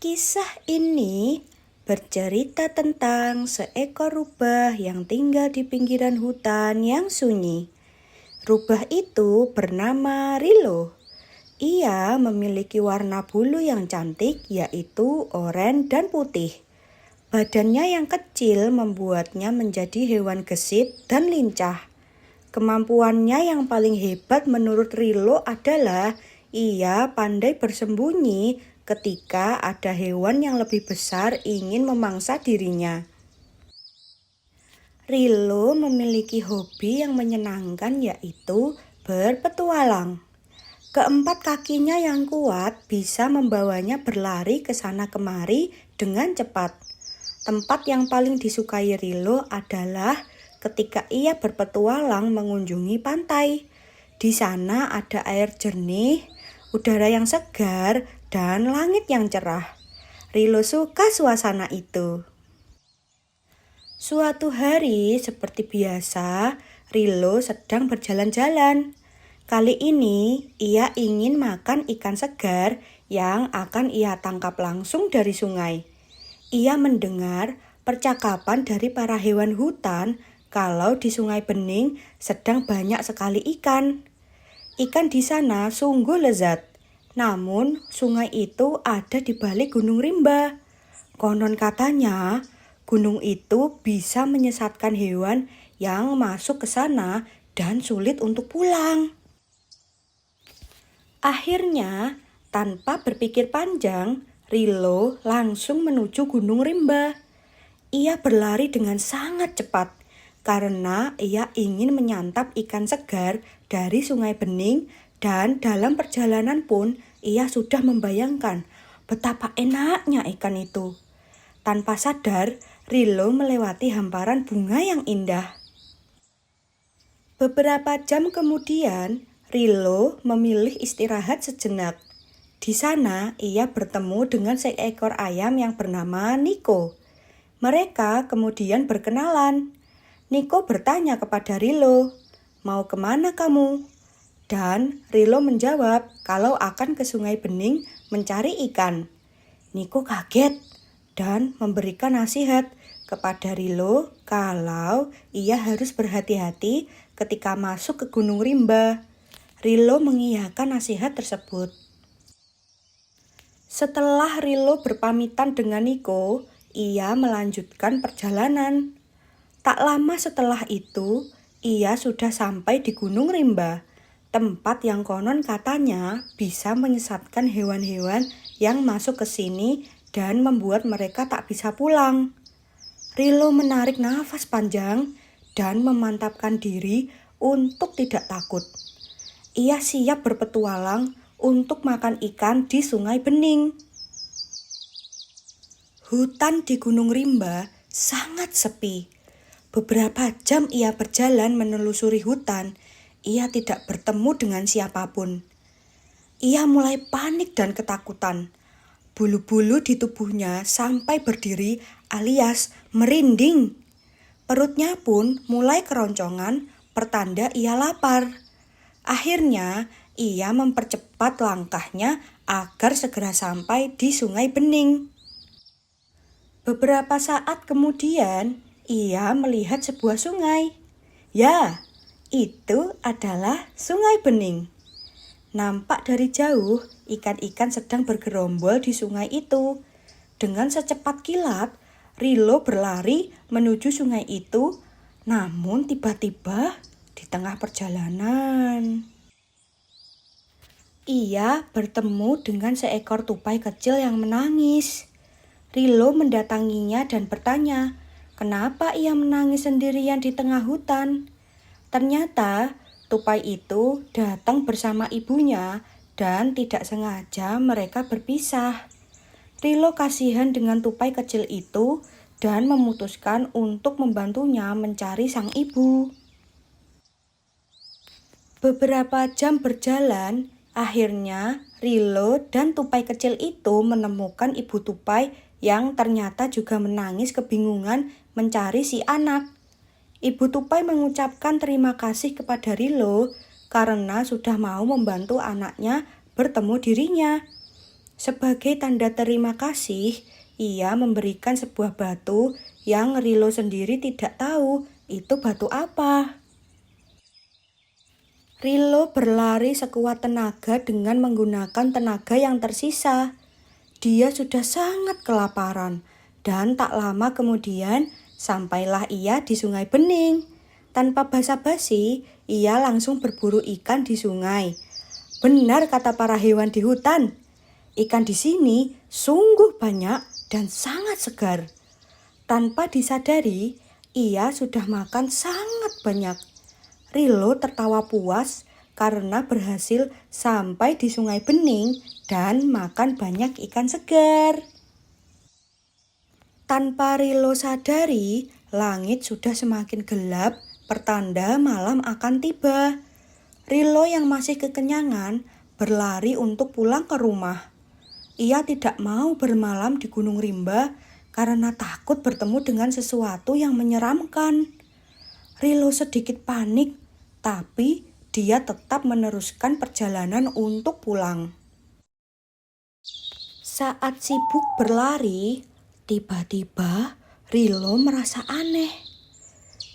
Kisah ini bercerita tentang seekor rubah yang tinggal di pinggiran hutan yang sunyi. Rubah itu bernama Rilo. Ia memiliki warna bulu yang cantik, yaitu oranye dan putih. Badannya yang kecil membuatnya menjadi hewan gesit dan lincah. Kemampuannya yang paling hebat menurut Rilo adalah ia pandai bersembunyi ketika ada hewan yang lebih besar ingin memangsa dirinya. Rilo memiliki hobi yang menyenangkan, yaitu berpetualang. Keempat kakinya yang kuat bisa membawanya berlari ke sana kemari dengan cepat. Tempat yang paling disukai Rilo adalah ketika ia berpetualang mengunjungi pantai. Di sana ada air jernih, udara yang segar, dan langit yang cerah. Rilo suka suasana itu. Suatu hari, seperti biasa, Rilo sedang berjalan-jalan. Kali ini, ia ingin makan ikan segar yang akan ia tangkap langsung dari sungai. Ia mendengar percakapan dari para hewan hutan kalau di Sungai Bening sedang banyak sekali ikan. Ikan di sana sungguh lezat. Namun, sungai itu ada di balik Gunung Rimba. Konon katanya, gunung itu bisa menyesatkan hewan yang masuk ke sana dan sulit untuk pulang. Akhirnya, tanpa berpikir panjang, Rilo langsung menuju Gunung Rimba. Ia berlari dengan sangat cepat karena ia ingin menyantap ikan segar dari Sungai Bening, dan dalam perjalanan pun ia sudah membayangkan betapa enaknya ikan itu. Tanpa sadar, Rilo melewati hamparan bunga yang indah. Beberapa jam kemudian, Rilo memilih istirahat sejenak. Di sana, ia bertemu dengan seekor ayam yang bernama Niko. Mereka kemudian berkenalan. Niko bertanya kepada Rilo, "Mau kemana kamu?" Dan Rilo menjawab kalau akan ke Sungai Bening mencari ikan. Niko kaget dan memberikan nasihat kepada Rilo kalau ia harus berhati-hati ketika masuk ke Gunung Rimba. Rilo mengiyakan nasihat tersebut. Setelah Rilo berpamitan dengan Niko, ia melanjutkan perjalanan. Tak lama setelah itu, ia sudah sampai di Gunung Rimba, tempat yang konon katanya bisa menyesatkan hewan-hewan yang masuk ke sini dan membuat mereka tak bisa pulang. Rilo menarik nafas panjang dan memantapkan diri untuk tidak takut. Ia siap berpetualang untuk makan ikan di Sungai Bening. Hutan di Gunung Rimba sangat sepi. Beberapa jam ia berjalan menelusuri hutan, ia tidak bertemu dengan siapapun. Ia mulai panik dan ketakutan. Bulu-bulu di tubuhnya sampai berdiri alias merinding. Perutnya pun mulai keroncongan, pertanda ia lapar. Akhirnya, ia mempercepat langkahnya agar segera sampai di Sungai Bening. Beberapa saat kemudian, ia melihat sebuah sungai. Ya, itu adalah Sungai Bening. Nampak dari jauh, ikan-ikan sedang bergerombol di sungai itu. Dengan secepat kilat, Rilo berlari menuju sungai itu, namun tiba-tiba di tengah perjalanan, ia bertemu dengan seekor tupai kecil yang menangis. Rilo mendatanginya dan bertanya, kenapa ia menangis sendirian di tengah hutan? Ternyata tupai itu datang bersama ibunya dan tidak sengaja mereka berpisah. Rilo kasihan dengan tupai kecil itu dan memutuskan untuk membantunya mencari sang ibu. Beberapa jam berjalan, akhirnya Rilo dan tupai kecil itu menemukan ibu tupai yang ternyata juga menangis kebingungan mencari si anak. Ibu tupai mengucapkan terima kasih kepada Rilo karena sudah mau membantu anaknya bertemu dirinya. Sebagai tanda terima kasih, ia memberikan sebuah batu yang Rilo sendiri tidak tahu itu batu apa. Rilo berlari sekuat tenaga dengan menggunakan tenaga yang tersisa. Dia sudah sangat kelaparan dan tak lama kemudian sampailah ia di Sungai Bening. Tanpa basa-basi, ia langsung berburu ikan di sungai. Benar kata para hewan di hutan, ikan di sini sungguh banyak dan sangat segar. Tanpa disadari, ia sudah makan sangat banyak. Rilo tertawa puas karena berhasil sampai di Sungai Bening dan makan banyak ikan segar. Tanpa Rilo sadari, langit sudah semakin gelap, pertanda malam akan tiba. Rilo yang masih kekenyangan berlari untuk pulang ke rumah. Ia tidak mau bermalam di Gunung Rimba karena takut bertemu dengan sesuatu yang menyeramkan. Rilo sedikit panik, tapi dia tetap meneruskan perjalanan untuk pulang. Saat sibuk berlari, tiba-tiba Rilo merasa aneh.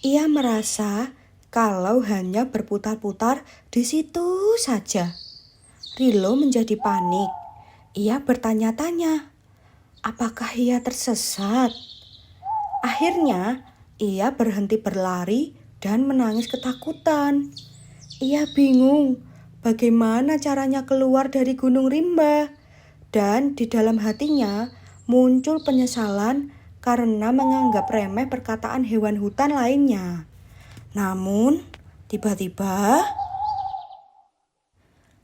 Ia merasa kalau hanya berputar-putar di situ saja. Rilo menjadi panik. Ia bertanya-tanya, apakah ia tersesat? Akhirnya, ia berhenti berlari dan menangis ketakutan. Ia bingung bagaimana caranya keluar dari Gunung Rimba. Dan di dalam hatinya muncul penyesalan karena menganggap remeh perkataan hewan hutan lainnya. Namun, tiba-tiba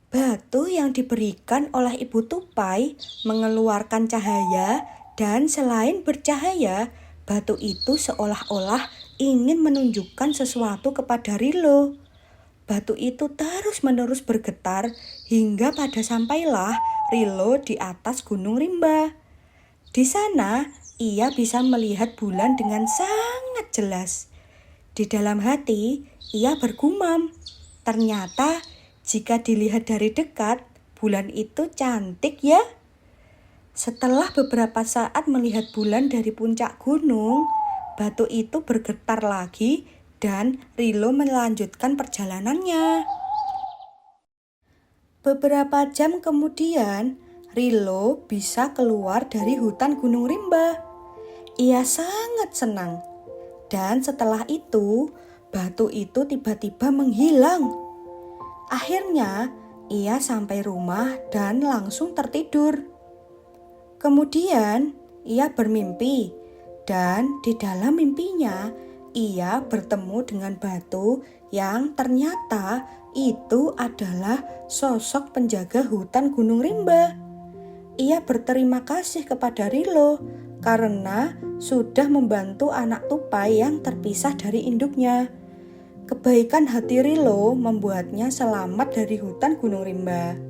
batu yang diberikan oleh Ibu Tupai mengeluarkan cahaya dan selain bercahaya, batu itu seolah-olah ingin menunjukkan sesuatu kepada Rilo. Batu itu terus-menerus bergetar hingga pada sampailah Rilo di atas Gunung Rimba. Di sana, ia bisa melihat bulan dengan sangat jelas. Di dalam hati, ia bergumam. Ternyata, jika dilihat dari dekat, bulan itu cantik ya. Setelah beberapa saat melihat bulan dari puncak gunung, batu itu bergetar lagi dan Rilo melanjutkan perjalanannya. Beberapa jam kemudian, Rilo bisa keluar dari hutan Gunung Rimba. Ia sangat senang. Dan setelah itu, batu itu tiba-tiba menghilang. Akhirnya, ia sampai rumah dan langsung tertidur. Kemudian, ia bermimpi. Dan di dalam mimpinya, ia bertemu dengan batu yang ternyata itu adalah sosok penjaga hutan Gunung Rimba. Ia berterima kasih kepada Rilo karena sudah membantu anak tupai yang terpisah dari induknya. Kebaikan hati Rilo membuatnya selamat dari hutan Gunung Rimba.